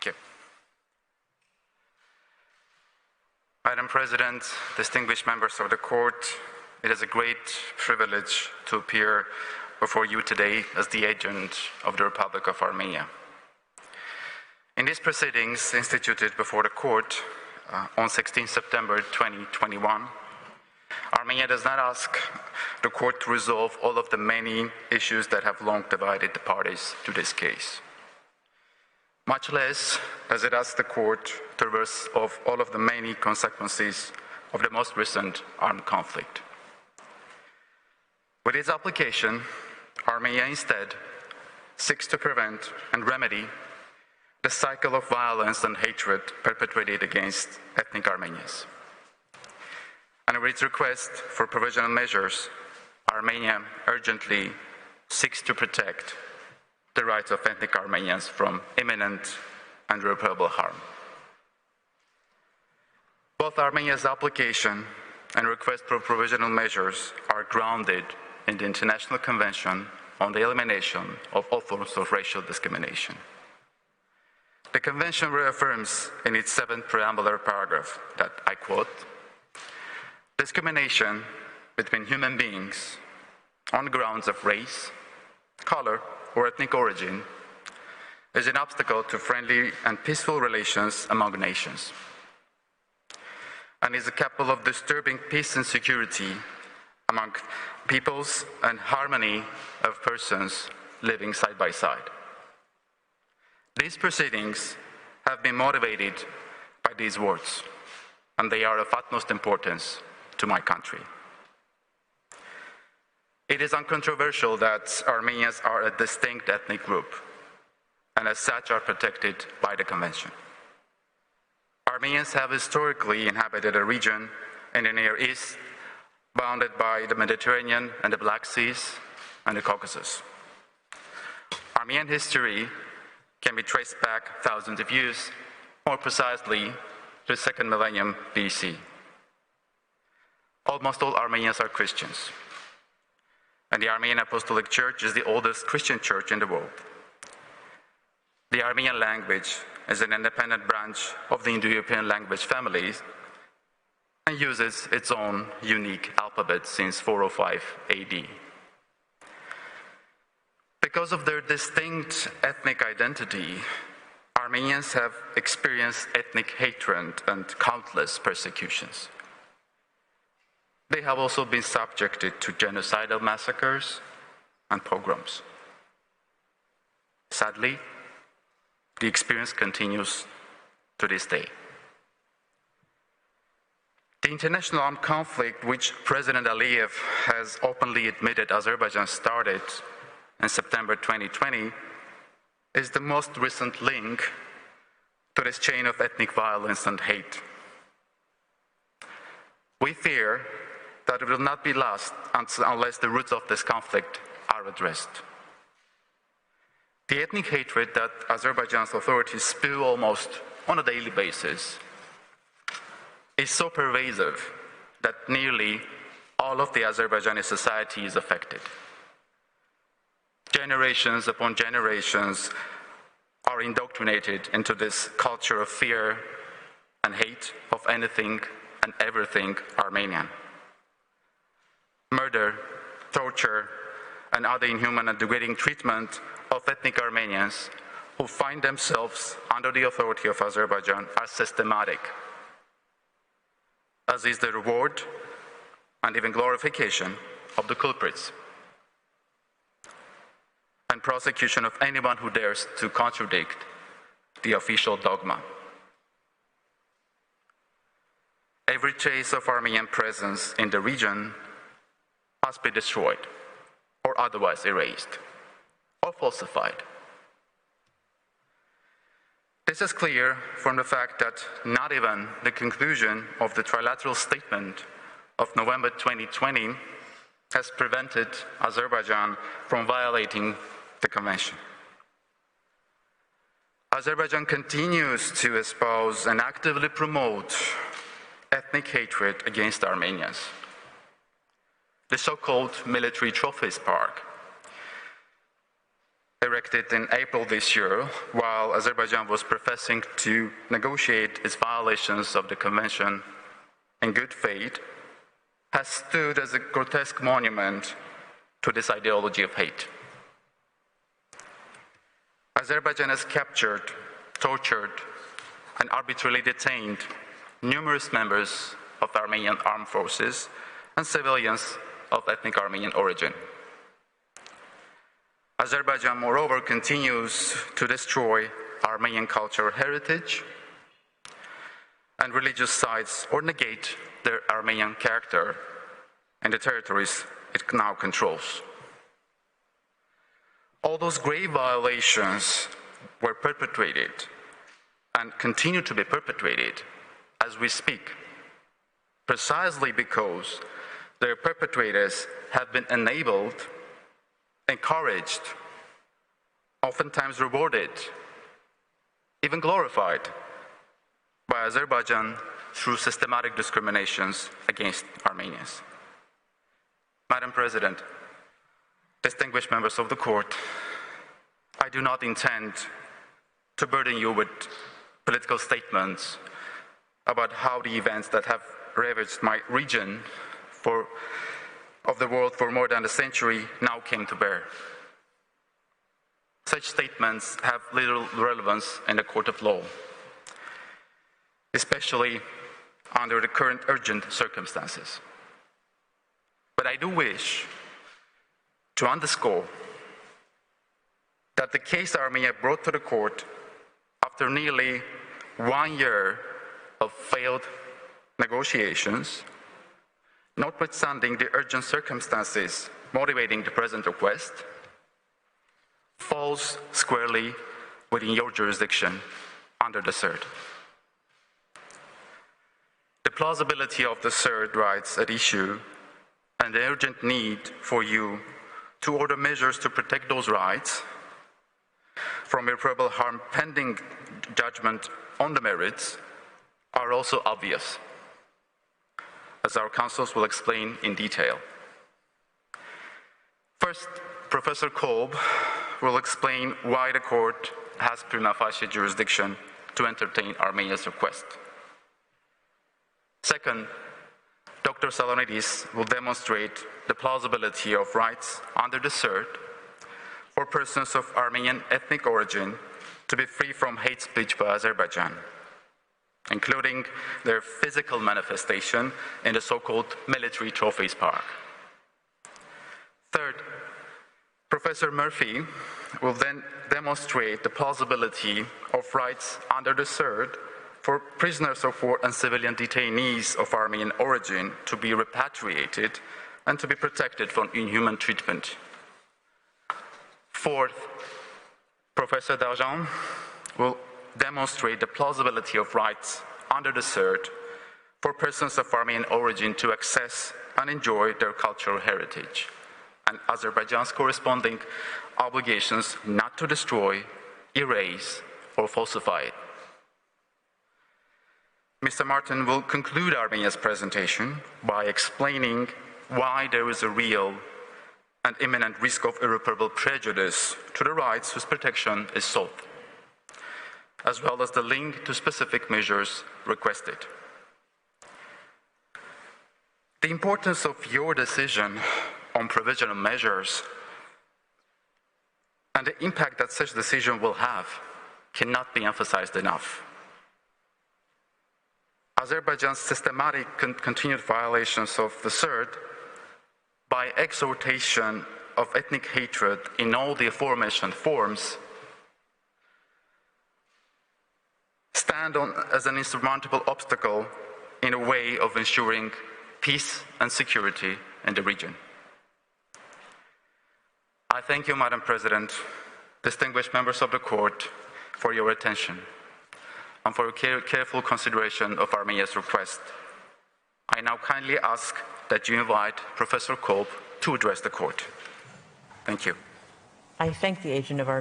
Thank you. Madam President, distinguished members of the Court, it is a great privilege to appear before you today as the agent of the Republic of Armenia. In these proceedings instituted before the Court on 16 September 2021, Armenia does not ask the Court to resolve all of the many issues that have long divided the parties to this case. Much less does it ask the Court to resolve all of the many consequences of the most recent armed conflict. With its application, Armenia instead seeks to prevent and remedy the cycle of violence and hatred perpetrated against ethnic Armenians. And with its request for provisional measures, Armenia urgently seeks to protect the rights of ethnic Armenians from imminent and irreparable harm. Both Armenia's application and request for provisional measures are grounded in the International Convention on the Elimination of All Forms of Racial Discrimination. The Convention reaffirms in its 7th preambular paragraph that, I quote, "Discrimination between human beings on grounds of race, color, or ethnic origin is an obstacle to friendly and peaceful relations among nations, and is capable of disturbing peace and security among peoples and harmony of persons living side by side." These proceedings have been motivated by these words, and they are of utmost importance to my country. It is uncontroversial that Armenians are a distinct ethnic group, and as such are protected by the Convention. Armenians have historically inhabited a region in the Near East bounded by the Mediterranean and the Black Seas and the Caucasus. Armenian history can be traced back thousands of years, more precisely to the 2nd millennium BC. Almost all Armenians are Christians, and the Armenian Apostolic Church is the oldest Christian church in the world. The Armenian language is an independent branch of the Indo-European language family and uses its own unique alphabet since 405 AD. Because of their distinct ethnic identity, Armenians have experienced ethnic hatred and countless persecutions. They have also been subjected to genocidal massacres and pogroms. Sadly, the experience continues to this day. The international armed conflict, which President Aliyev has openly admitted Azerbaijan started in September 2020, is the most recent link to this chain of ethnic violence and hate. We fear that it will not be lost unless the roots of this conflict are addressed. The ethnic hatred that Azerbaijan's authorities spew almost on a daily basis is so pervasive that nearly all of the Azerbaijani society is affected. Generations upon generations are indoctrinated into this culture of fear and hate of anything and everything Armenian. Murder, torture, and other inhuman and degrading treatment of ethnic Armenians who find themselves under the authority of Azerbaijan are systematic, as is the reward and even glorification of the culprits, and prosecution of anyone who dares to contradict the official dogma. Every trace of Armenian presence in the region must be destroyed or otherwise erased or falsified. This is clear from the fact that not even the conclusion of the trilateral statement of November 2020 has prevented Azerbaijan from violating the Convention. Azerbaijan continues to espouse and actively promote ethnic hatred against Armenians. The so-called military trophies park erected in April this year, while Azerbaijan was professing to negotiate its violations of the convention in good faith, has stood as a grotesque monument to this ideology of hate. Azerbaijan has captured, tortured, and arbitrarily detained numerous members of the Armenian armed forces and civilians of ethnic Armenian origin. Azerbaijan, moreover, continues to destroy Armenian cultural heritage and religious sites or negate their Armenian character in the territories it now controls. All those grave violations were perpetrated and continue to be perpetrated as we speak, precisely because their perpetrators have been enabled, encouraged, oftentimes rewarded, even glorified by Azerbaijan through systematic discriminations against Armenians. Madam President, distinguished members of the court, I do not intend to burden you with political statements about how the events that have ravaged my region of the world for more than a century now came to bear. Such statements have little relevance in the court of law, especially under the current urgent circumstances. But I do wish to underscore that the case Armenia brought to the court after nearly 1 year of failed negotiations, notwithstanding the urgent circumstances motivating the present request, falls squarely within your jurisdiction under the CERD. The plausibility of the CERD rights at issue and the urgent need for you to order measures to protect those rights from irreparable harm pending judgment on the merits are also obvious, as our counsels will explain in detail. First, Professor Kolb will explain why the court has prima facie jurisdiction to entertain Armenia's request. Second, Dr. Salonidis will demonstrate the plausibility of rights under the CERD for persons of Armenian ethnic origin to be free from hate speech by Azerbaijan, including their physical manifestation in the so-called military trophies park. Third, Professor Murphy will then demonstrate the plausibility of rights under the CERD for prisoners of war and civilian detainees of Armenian origin to be repatriated and to be protected from inhuman treatment. Fourth, Professor Darjan will demonstrate the plausibility of rights under the CERD for persons of Armenian origin to access and enjoy their cultural heritage, and Azerbaijan's corresponding obligations not to destroy, erase, or falsify it. Mr. Martin will conclude Armenia's presentation by explaining why there is a real and imminent risk of irreparable prejudice to the rights whose protection is sought, as well as the link to specific measures requested. The importance of your decision on provisional measures and the impact that such decision will have cannot be emphasized enough. Azerbaijan's systematic continued violations of the CERD by exhortation of ethnic hatred in all the aforementioned forms stand as an insurmountable obstacle in a way of ensuring peace and security in the region. I thank you, Madam President, distinguished members of the court, for your attention and for your careful consideration of Armenia's request. I now kindly ask that you invite Professor Kolb to address the court. Thank you. I thank the agent of Armenia.